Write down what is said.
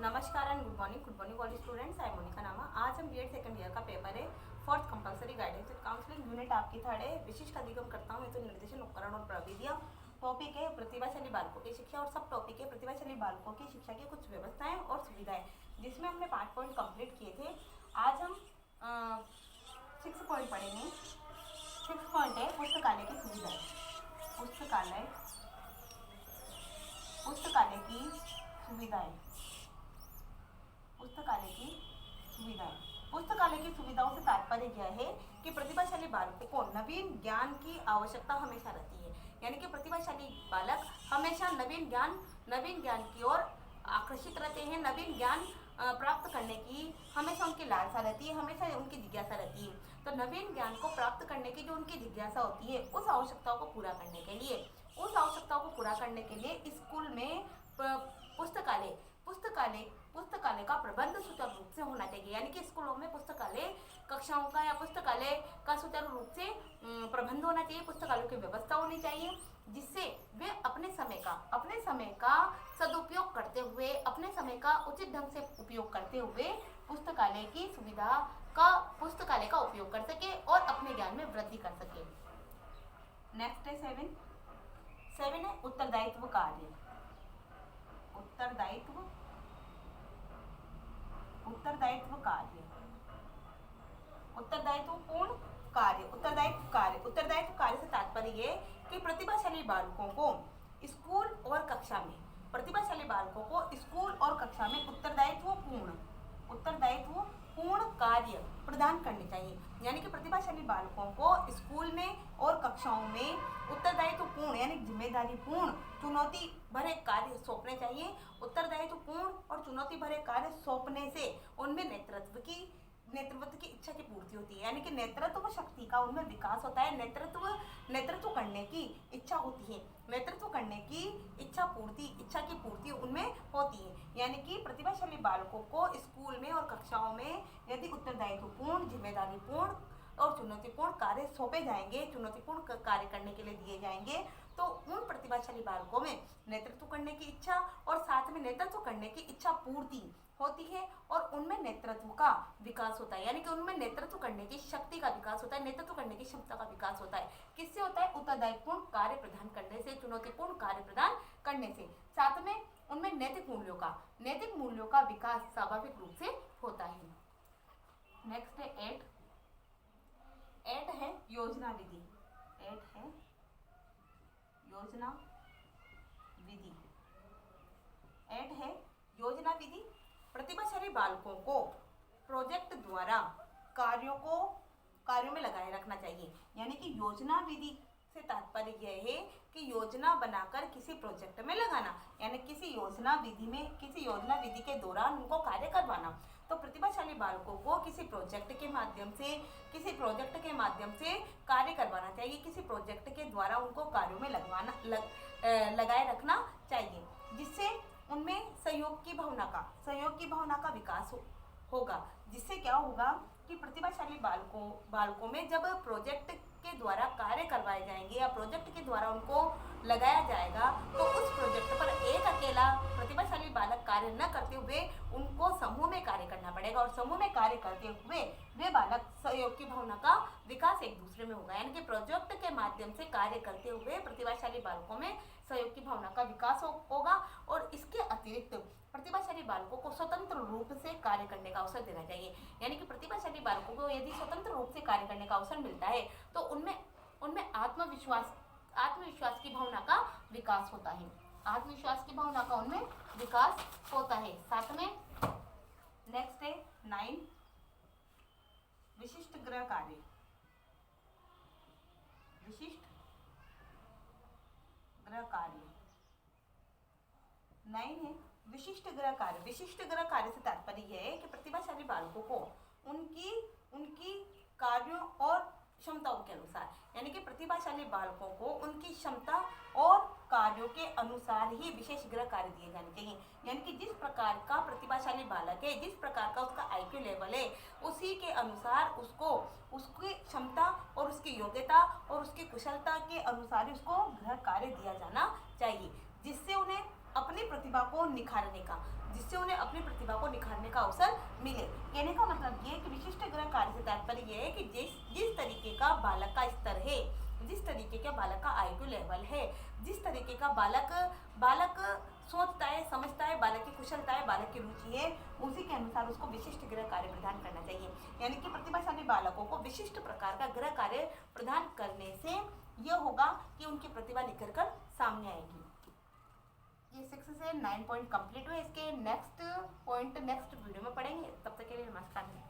नमस्कार and good morning all students. I Monika नामा। आज हम बीएड सेकंड ईयर का पेपर है, fourth compulsory guidance with counselling unit आपकी थर्ड है। विशिष्ट अधिगम करता हूँ हेतु निर्देशन उपकरण और प्रविधियाँ। टॉपिक है प्रतिभाशाली बालकों की शिक्षा और सब टॉपिक है प्रतिभाशाली बालकों की शिक्षा की कुछ व्यवस्थाएं और सुविधाएं, जिसमें हमने 5 पॉइंट कंप्लीट किए थे। आज हम 6 पॉइंट पढ़ेंगे। 6 पॉइंट है पुस्तकालय की सुविधाएं। पुस्तकालय की सुविधाएं। पुस्तकालय की सुविधाएं। पुस्तकालय की सुविधाओं से तात्पर्य यह है कि प्रतिभाशाली बालकों को नवीन ज्ञान की आवश्यकता हमेशा रहती है। यानी कि प्रतिभाशाली बालक हमेशा नवीन ज्ञान की ओर आकर्षित रहते हैं। नवीन ज्ञान प्राप्त करने की हमेशा उनकी लालसा रहती है, हमेशा उनकी जिज्ञासा रहती है। तो नवीन ज्ञान को प्राप्त करने की जो उनकी जिज्ञासा होती है, उस आवश्यकताओं को पूरा करने के लिए स्कूल में पुस्तकालय का प्रबंध सुचारू रूप से होना चाहिए। यानी कि स्कूलों में पुस्तकालय कक्षाओं का या पुस्तकालय का सुचारू रूप से प्रबंध होना चाहिए। पुस्तकालयों की व्यवस्था होनी चाहिए, जिससे वे अपने समय का सदुपयोग करते हुए, अपने समय का उचित ढंग से उपयोग करते हुए पुस्तकालय का उपयोग कर सके और अपने ज्ञान में वृद्धि कर सके। नेक्स्ट है 7 है उत्तरदायित्व कार्य। उत्तरदायित्व कार्य से तात्पर्य ये कि प्रतिभाशाली बालकों को स्कूल और कक्षा में उत्तरदायित्वपूर्ण कार्य प्रदान करने चाहिए। यानी कि प्रतिभाशाली बालकों को स्कूल में और कक्षाओं में उत्तरदायित्वपूर्ण यानी जिम्मेदारीपूर्ण चुनौती भरे कार्य सौंपने चाहिए। उत्तरदायित्वपूर्ण और चुनौती भरे कार्य सौंपने से उनमें नेतृत्व की इच्छा की पूर्ति होती है। यानी कि नेतृत्व शक्ति का उनमें विकास होता है। नेतृत्व करने की इच्छा होती है। नेतृत्व करने की इच्छा की पूर्ति उनमें होती है। यानी कि प्रतिभाशाली बालकों को स्कूल में और कक्षाओं में यदि उत्तरदायित्वपूर्ण, जिम्मेदारीपूर्ण और चुनौतीपूर्ण कार्य सौंपे जाएंगे, चुनौतीपूर्ण कार्य करने के लिए दिए जाएंगे, तो उन प्रतिभाशाली बालकों में नेतृत्व करने की इच्छा और साथ में नेतृत्व करने की इच्छा पूर्ति होती है और उनमें नेतृत्व का विकास होता है। यानी कि उनमें नेतृत्व करने की शक्ति का विकास होता है, नेतृत्व करने की क्षमता का विकास होता है। किससे होता है? उत्तरदायित्वपूर्ण कार्य प्रदान करने से, चुनौतीपूर्ण कार्य प्रदान करने से। साथ में उनमें नैतिक मूल्यों का विकास स्वाभाविक रूप से होता है। नेक्स्ट है 8 है योजना विधि। प्रतिभाशाली बालकों को प्रोजेक्ट द्वारा कार्यों में लगाए रखना चाहिए। यानी कि योजना विधि से तात्पर्य यह है कि योजना बनाकर किसी प्रोजेक्ट में लगाना, यानी किसी योजना विधि के दौरान उनको कार्य करवाना। तो प्रतिभाशाली बालकों को किसी प्रोजेक्ट के माध्यम से कार्य करवाना चाहिए। किसी प्रोजेक्ट के द्वारा उनको कार्यों में लगाए रखना चाहिए, जिससे उनमें सहयोग की भावना का विकास होगा। जिससे क्या होगा कि प्रतिभाशाली बालकों में जब प्रोजेक्ट के द्वारा कार्य करवाए जाएंगे या प्रोजेक्ट के द्वारा उनको लगाया जाएगा, तो उस प्रोजेक्ट पर एक अकेला प्रतिभाशाली बालक कार्य न करते हुए उनको समूह में कार्य करना पड़ेगा और समूह में कार्य करते हुए वे बालक सहयोग की भावना का विकास एक दूसरे में होगा। यानी कि प्रोजेक्ट के माध्यम से कार्य करते हुए प्रतिभाशाली बालकों में सहयोग की भावना का विकास होगा। और इसके अतिरिक्त प्रतिभाशाली बालकों को स्वतंत्र रूप से कार्य करने का अवसर देना चाहिए। यानी कि प्रतिभाशाली बालकों को यदि स्वतंत्र रूप से कार्य करने का अवसर मिलता है, तो उनमें आत्मविश्वास की भावना का विकास होता है। उनमें विकास होता है। साथ में नेक्स्ट है 9 विशिष्ट गृह कार्य। 9 है विशिष्ट गृह कार्य से तात्पर्य यह है कि प्रतिभाशाली बालकों को उनकी कार्यों और क्षमताओं के अनुसार, यानी कि प्रतिभाशाली बालकों को उनकी क्षमता और कार्यों के अनुसार ही विशेष गृह कार्य दिए जाने चाहिए। यानी कि जिस प्रकार का प्रतिभाशाली बालक है, जिस प्रकार का उसका IQ लेवल है, उसी के अनुसार उसको उसकी क्षमता और उसकी योग्यता और उसकी कुशलता के अनुसार ही उसको गृह कार्य दिया जाना चाहिए, जिससे उन्हें अपनी प्रतिभा को निखारने का जिससे उन्हें अपनी प्रतिभा को निखारने का अवसर मिले। कहने का मतलब ये कि विशिष्ट गृह कार्य से तात्पर्य यह है कि जिस तरीके का बालक का स्तर है, जिस तरीके का बालक का IQ लेवल है, जिस तरीके का बालक सोचता है, समझता है, बालक की कुशलता है, बालक की रुचि है, उसी के अनुसार उसको विशिष्ट गृह कार्य प्रदान करना चाहिए। यानी कि प्रतिभाशाली बालकों को विशिष्ट प्रकार का गृह कार्य प्रदान करने से यह होगा कि उनकी प्रतिभा निखर कर सामने आएगी। ये 6 से 9 पॉइंट कंप्लीट हुए। इसके नेक्स्ट पॉइंट नेक्स्ट वीडियो में पढ़ेंगे। तब तक के लिए नमस्कार।